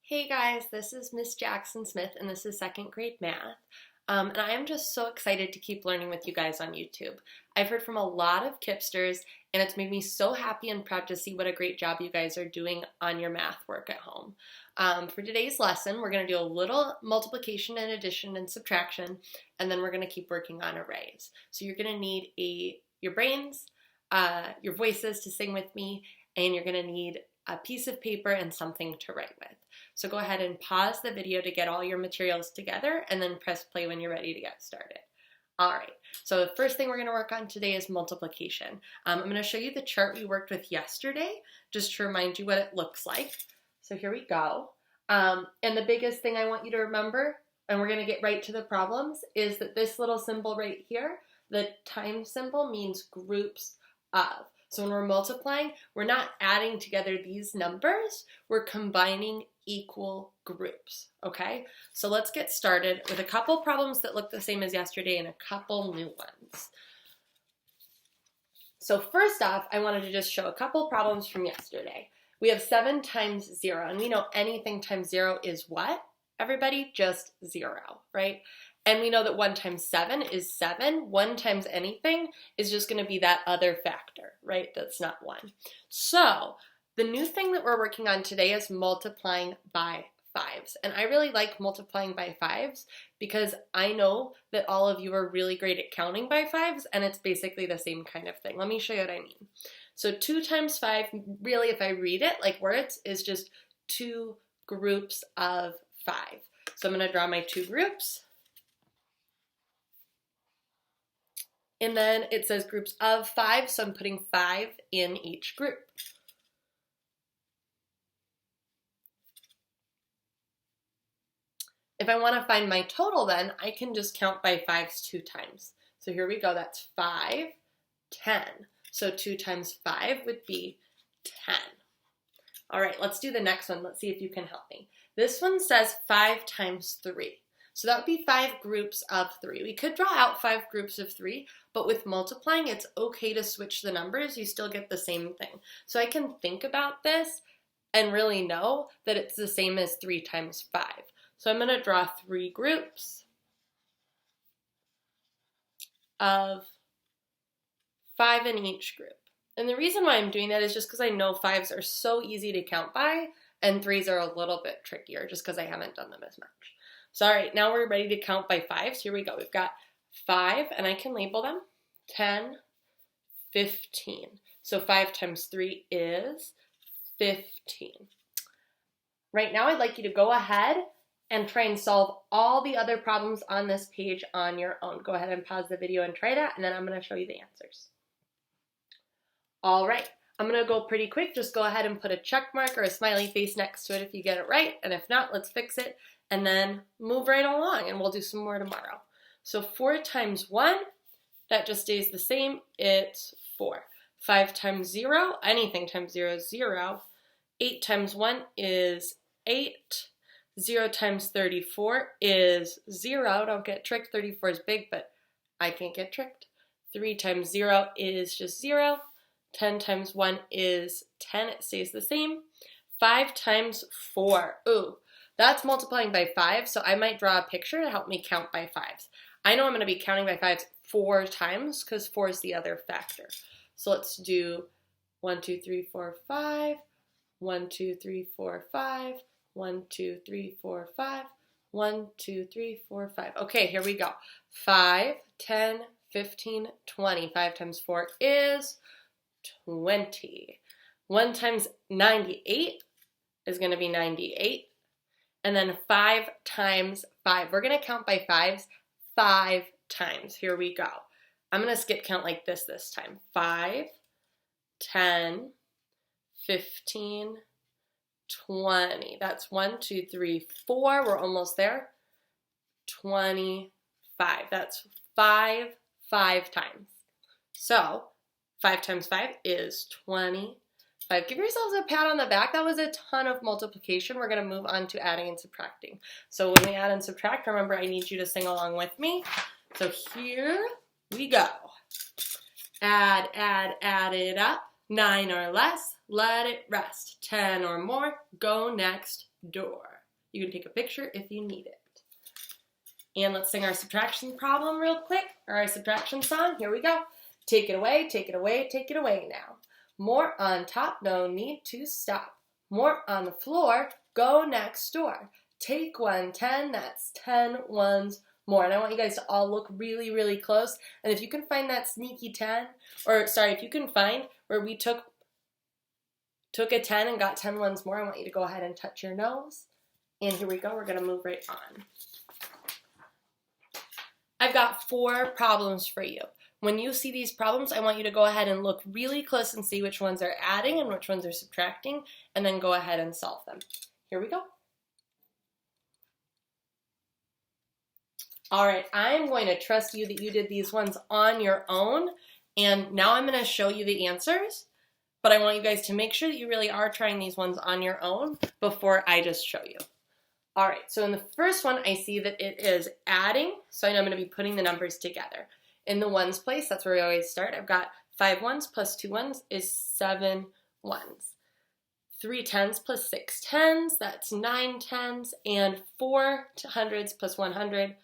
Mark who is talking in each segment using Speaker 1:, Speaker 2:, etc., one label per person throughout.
Speaker 1: Hey guys, this is Miss Jackson Smith and this is second grade math. And I am just so excited to keep learning with you guys on YouTube. I've heard from a lot of Kipsters and it's made me so happy and proud to see what a great job you guys are doing on your math work at home. For today's lesson, we're going to do a little multiplication and addition and subtraction, and then we're going to keep working on arrays. So you're going to need your brains, your voices to sing with me, and you're going to need a piece of paper and something to write with. So go ahead and pause the video to get all your materials together and then press play when you're ready to get started. All right, so the first thing we're going to work on today is multiplication. I'm going to show you the chart we worked with yesterday just to remind you what it looks like. So here we go. And the biggest thing I want you to remember, and we're going to get right to the problems, is that this little symbol right here, the times symbol, means groups of. So when we're multiplying, we're not adding together these numbers, we're combining equal groups, okay? So let's get started with a couple problems that look the same as yesterday and a couple new ones. So first off, I wanted to just show a couple problems from yesterday. We have 7 times 0, and we know anything times 0 is what? Everybody, just 0, right? And we know that 1 times 7 is 7. 1 times anything is just going to be that other factor, right? That's not 1. So the new thing that we're working on today is multiplying by 5s. And I really like multiplying by 5s because I know that all of you are really great at counting by 5s, and it's basically the same kind of thing. Let me show you what I mean. So 2 times 5, really if I read it like words, is just 2 groups of 5. So I'm going to draw my 2 groups. And then it says groups of 5, so I'm putting 5 in each group. If I want to find my total then, I can just count by 5s 2 times. So here we go, that's 5, 10. So 2 times 5 would be 10. All right, let's do the next one. Let's see if you can help me. This one says 5 times 3. So that would be 5 groups of 3. We could draw out 5 groups of 3, but with multiplying, it's okay to switch the numbers. You still get the same thing. So I can think about this and really know that it's the same as 3 times 5. So I'm going to draw 3 groups of 5 in each group. And the reason why I'm doing that is just because I know 5s are so easy to count by, and 3s are a little bit trickier just because I haven't done them as much. So all right, now we're ready to count by 5s. Here we go. We've got 5, and I can label them, 10, 15. So 5 times 3 is 15. Right now, I'd like you to go ahead and try and solve all the other problems on this page on your own. Go ahead and pause the video and try that, and then I'm going to show you the answers. All right, I'm going to go pretty quick. Just go ahead and put a check mark or a smiley face next to it if you get it right, and if not, let's fix it and then move right along, and we'll do some more tomorrow. So 4 times 1, that just stays the same. It's 4. 5 times 0, anything times 0 is 0. 8 times 1 is 8. 0 times 34 is 0. Don't get tricked. 34 is big, but I can't get tricked. 3 times 0 is just 0. 10 times 1 is 10. It stays the same. 5 times 4. Ooh, that's multiplying by 5, so I might draw a picture to help me count by 5s. I know I'm going to be counting by 5s 4 times because 4 is the other factor. So let's do 1, 2, 3, 4, 5. 1, 2, 3, 4, 5. 1, 2, 3, 4, 5. 1, 2, 3, 4, 5. Okay, here we go. 5, 10, 15, 20. 5 times 4 is 20. 1 times 98 is going to be 98. And then 5 times 5. We're going to count by 5s 5 times. Here we go. I'm going to skip count like this time. 5, 10, 15, 20. That's 1, 2, 3, 4. We're almost there. 25. That's 5 times. So 5 times 5 is 25. Give yourselves a pat on the back. That was a ton of multiplication. We're going to move on to adding and subtracting. So when we add and subtract, remember I need you to sing along with me. So here we go. Add, add it up. 9 or less, let it rest. 10 or more, go next door. You can take a picture if you need it. And let's sing our subtraction problem real quick, or our subtraction song. Here we go. Take it away, take it away, take it away now. More on top, no need to stop. More on the floor, go next door. Take 1, 10, that's 10 ones more. And I want you guys to all look really, really close. And if you can find that sneaky 10, or sorry, if you can find where we took a 10 and got 10 ones more, I want you to go ahead and touch your nose. And here we go, we're gonna move right on. I've got 4 problems for you. When you see these problems, I want you to go ahead and look really close and see which ones are adding and which ones are subtracting, and then go ahead and solve them. Here we go. All right, I'm going to trust you that you did these ones on your own, and now I'm going to show you the answers, but I want you guys to make sure that you really are trying these ones on your own before I just show you. All right, so in the first one, I see that it is adding, so I know I'm going to be putting the numbers together. In the ones place, that's where we always start. I've got 5 ones plus 2 ones is 7 ones. 3 tens plus 6 tens, that's 9 tens, and 4 hundreds plus 100,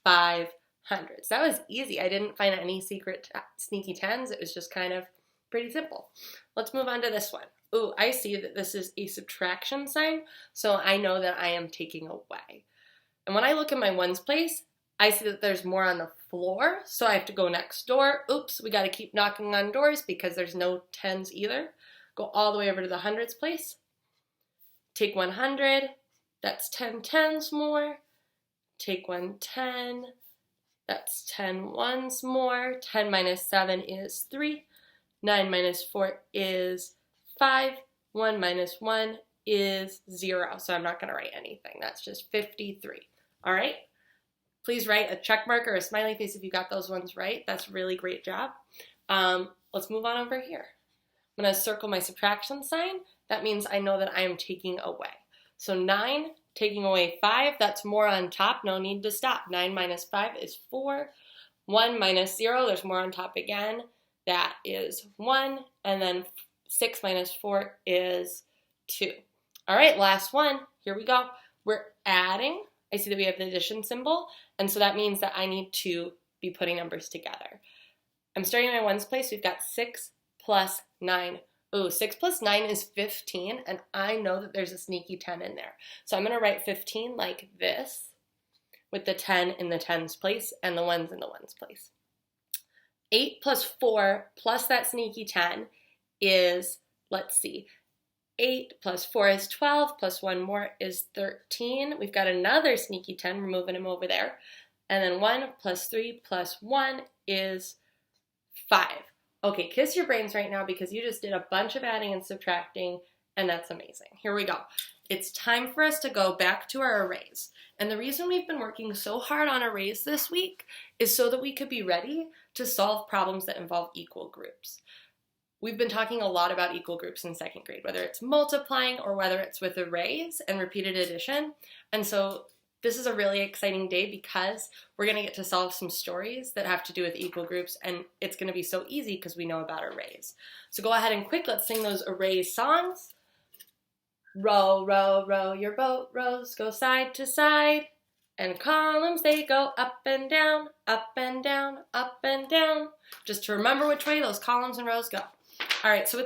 Speaker 1: 5 hundreds. That was easy. I didn't find any secret sneaky tens. It was just kind of pretty simple. Let's move on to this one. Ooh, I see that this is a subtraction sign, so I know that I am taking away. And when I look at my ones place, I see that there's more on the floor, so I have to go next door. Oops, we got to keep knocking on doors because there's no tens either. Go all the way over to the hundreds place. Take 100, that's 10 tens more. Take 110, that's 10 ones more. 10 minus 7 is 3. 9 minus 4 is 5. 1 minus 1 is 0, so I'm not going to write anything. That's just 53. All right? Please write a check mark or a smiley face if you got those ones right. That's a really great job. Let's move on over here. I'm going to circle my subtraction sign. That means I know that I am taking away. So 9, taking away 5, that's more on top. No need to stop. 9 minus 5 is 4. 1 minus 0, there's more on top again. That is 1. And then 6 minus 4 is 2. All right, last one. Here we go. We're adding. I see that we have the addition symbol, and so that means that I need to be putting numbers together. I'm starting my ones place. We've got 6 plus 9. Ooh, 6 plus 9 is 15, and I know that there's a sneaky 10 in there. So I'm going to write 15 like this, with the 10 in the tens place and the ones in the ones place. 8 plus 4 plus that sneaky 10 is, let's see, 8 plus 4 is 12, plus 1 more is 13. We've got another sneaky 10. We're moving him over there. And then 1 plus 3 plus 1 is 5. Okay, kiss your brains right now because you just did a bunch of adding and subtracting, and that's amazing. Here we go. It's time for us to go back to our arrays. And the reason we've been working so hard on arrays this week is so that we could be ready to solve problems that involve equal groups. We've been talking a lot about equal groups in 2nd grade, whether it's multiplying or whether it's with arrays and repeated addition. And so this is a really exciting day because we're going to get to solve some stories that have to do with equal groups, and it's going to be so easy because we know about arrays. So go ahead and quick, let's sing those array songs. Row, row, row your boat, rows go side to side, and columns they go up and down, up and down, up and down. Just to remember which way those columns and rows go. All right, so with the